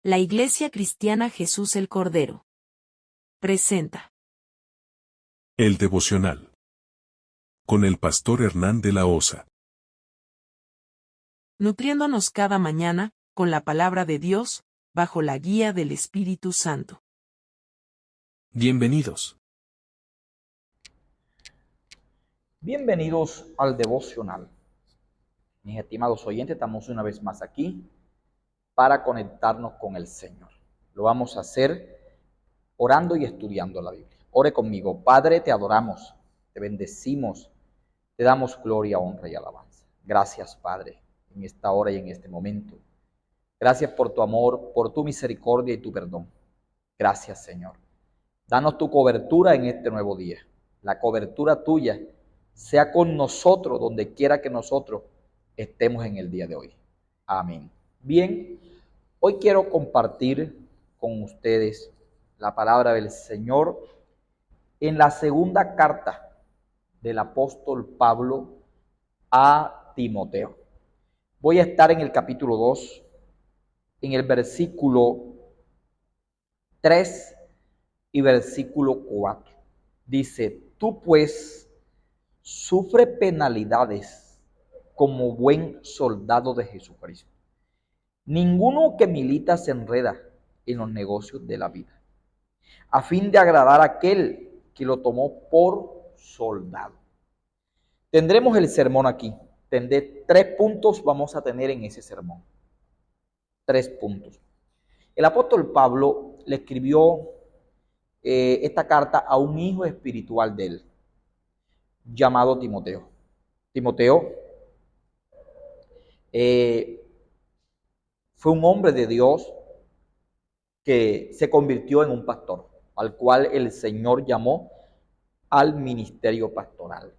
La Iglesia Cristiana Jesús el Cordero presenta El devocional con el pastor Hernán de la Osa. nutriéndonos cada mañana con la palabra de Dios, bajo la guía del Espíritu Santo. Bienvenidos. Bienvenidos al devocional. Mis estimados oyentes, estamos una vez más aquí para conectarnos con el Señor. Lo vamos a hacer orando y estudiando la Biblia. Ore conmigo. Padre, te adoramos, te bendecimos, te damos gloria, honra y alabanza. Gracias, Padre, en esta hora y en este momento. Gracias por tu amor, por tu misericordia y tu perdón. Gracias, Señor. Danos tu cobertura en este nuevo día. La cobertura tuya sea con nosotros donde quiera que nosotros estemos en el día de hoy. Amén. Bien, hoy quiero compartir con ustedes la palabra del Señor en la segunda carta del apóstol Pablo a Timoteo. Voy a estar en el capítulo 2, en el versículo 3 y versículo 4. Dice: tú pues sufre penalidades como buen soldado de Jesucristo. Ninguno que milita se enreda en los negocios de la vida, a fin de agradar a aquel que lo tomó por soldado. Tendremos el sermón aquí. Tendré 3 puntos vamos a tener en ese sermón. 3 puntos. El apóstol Pablo le escribió esta carta a un hijo espiritual de él, llamado Timoteo. Timoteo fue un hombre de Dios que se convirtió en un pastor, al cual el Señor llamó al ministerio pastoral.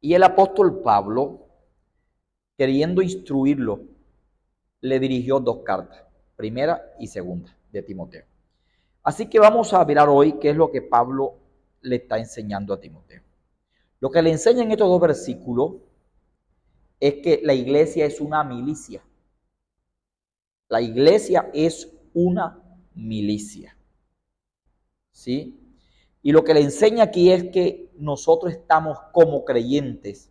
Y el apóstol Pablo, queriendo instruirlo, le dirigió 2 cartas, primera y segunda, de Timoteo. Así que vamos a mirar hoy qué es lo que Pablo le está enseñando a Timoteo. Lo que le enseña en estos 2 versículos es que la iglesia es una milicia. La iglesia es una milicia. ¿Sí? Y lo que le enseña aquí es que nosotros estamos como creyentes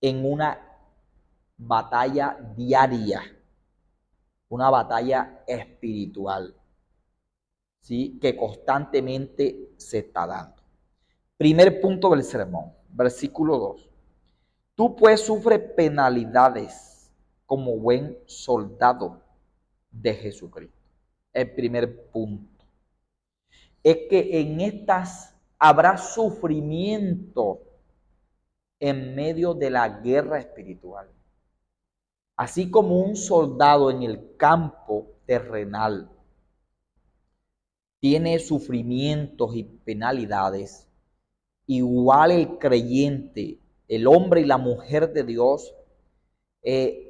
en una batalla diaria, una batalla espiritual, ¿sí? Que constantemente se está dando. Primer punto del sermón, versículo 2. Tú pues sufres penalidades como buen soldado de Jesucristo. El primer punto es que en estas habrá sufrimiento en medio de la guerra espiritual. Así como un soldado en el campo terrenal tiene sufrimientos y penalidades, igual el creyente, el hombre y la mujer de Dios,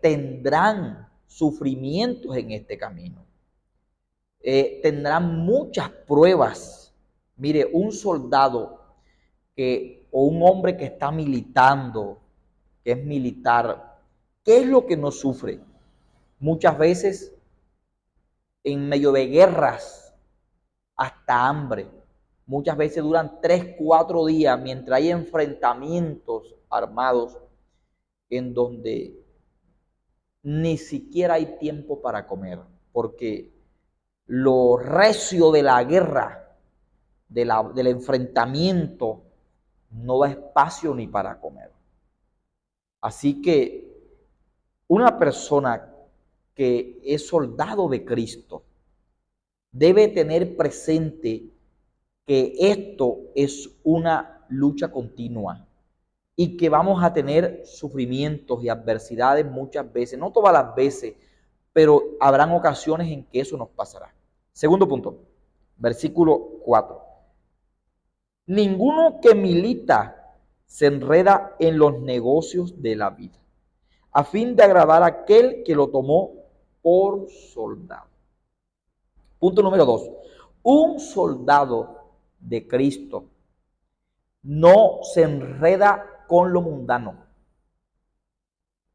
tendrán sufrimientos en este camino. Tendrán muchas pruebas. Mire, un soldado o un hombre que está militando, que es militar, ¿qué es lo que no sufre? Muchas veces en medio de guerras, hasta hambre. Muchas veces duran 3, 4 días mientras hay enfrentamientos armados en donde ni siquiera hay tiempo para comer, porque lo recio de la guerra, del enfrentamiento, no da espacio ni para comer. Así que una persona que es soldado de Cristo debe tener presente que esto es una lucha continua y que vamos a tener sufrimientos y adversidades muchas veces, no todas las veces, pero habrán ocasiones en que eso nos pasará. Segundo punto, versículo 4. Ninguno que milita se enreda en los negocios de la vida, a fin de agradar a aquel que lo tomó por soldado. Punto número 2. Un soldado de Cristo no se enreda con lo mundano.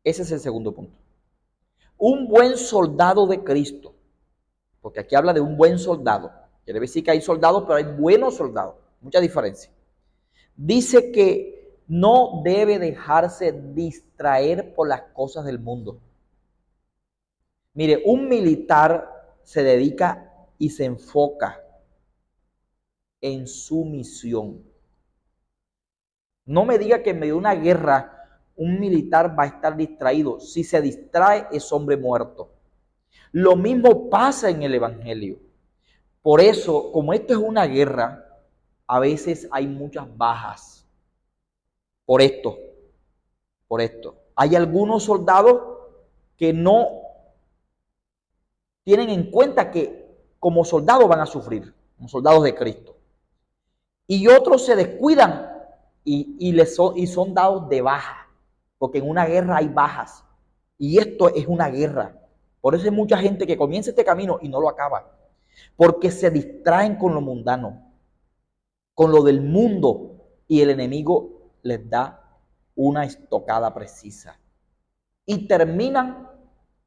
Ese es el segundo punto. un buen soldado de Cristo, porque aquí habla de un buen soldado, quiere decir que hay soldados, pero hay buenos soldados, mucha diferencia. Dice que no debe dejarse distraer por las cosas del mundo. Mire, un militar se dedica y se enfoca en su misión. No me diga que en medio de una guerra un militar va a estar distraído. Si se distrae, es hombre muerto. Lo mismo pasa en el Evangelio. Por eso, como esto es una guerra, a veces hay muchas bajas. Por esto. Hay algunos soldados que no tienen en cuenta que como soldados van a sufrir, como soldados de Cristo. Y otros se descuidan y son dados de baja, porque en una guerra hay bajas. Y esto es una guerra. Por eso hay mucha gente que comienza este camino y no lo acaba, porque se distraen con lo mundano, con lo del mundo, y el enemigo les da una estocada precisa. Y terminan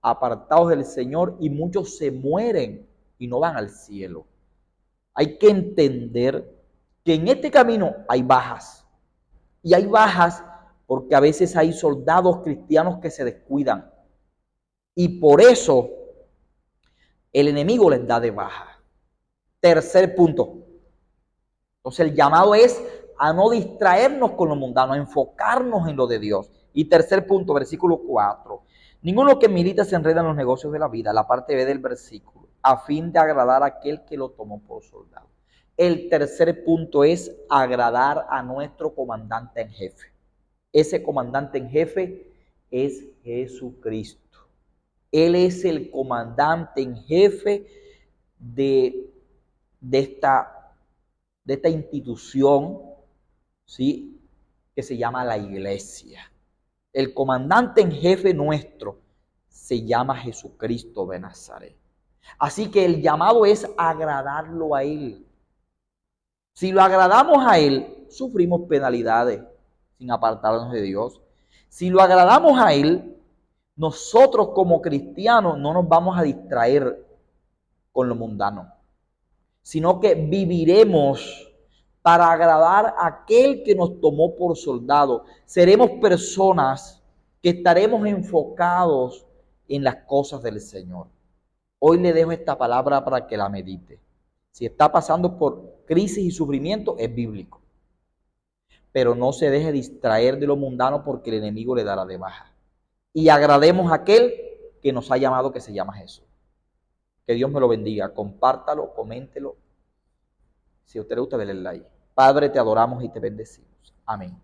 apartados del Señor y muchos se mueren y no van al cielo. Hay que entender que en este camino hay bajas. Y hay bajas porque a veces hay soldados cristianos que se descuidan. Y por eso el enemigo les da de baja. Tercer punto. Entonces el llamado es a no distraernos con lo mundano, a enfocarnos en lo de Dios. Y tercer punto, versículo 4. Ninguno que milita se enreda en los negocios de la vida, la parte B del versículo, a fin de agradar a aquel que lo tomó por soldado. El tercer punto es agradar a nuestro comandante en jefe. Ese comandante en jefe es Jesucristo. Él es el comandante en jefe de esta institución, ¿sí?, que se llama la iglesia. El comandante en jefe nuestro se llama Jesucristo de Nazaret. Así que el llamado es agradarlo a Él. Si lo agradamos a Él, sufrimos penalidades sin apartarnos de Dios. Si lo agradamos a Él, nosotros como cristianos no nos vamos a distraer con lo mundano, sino que viviremos para agradar a aquel que nos tomó por soldado. Seremos personas que estaremos enfocados en las cosas del Señor. Hoy le dejo esta palabra para que la medite. Si está pasando por crisis y sufrimiento, es bíblico. Pero no se deje distraer de lo mundano porque el enemigo le dará de baja. Y agrademos a aquel que nos ha llamado, que se llama Jesús. Que Dios me lo bendiga. Compártalo, coméntelo. Si a usted le gusta, denle like. Padre, te adoramos y te bendecimos. Amén.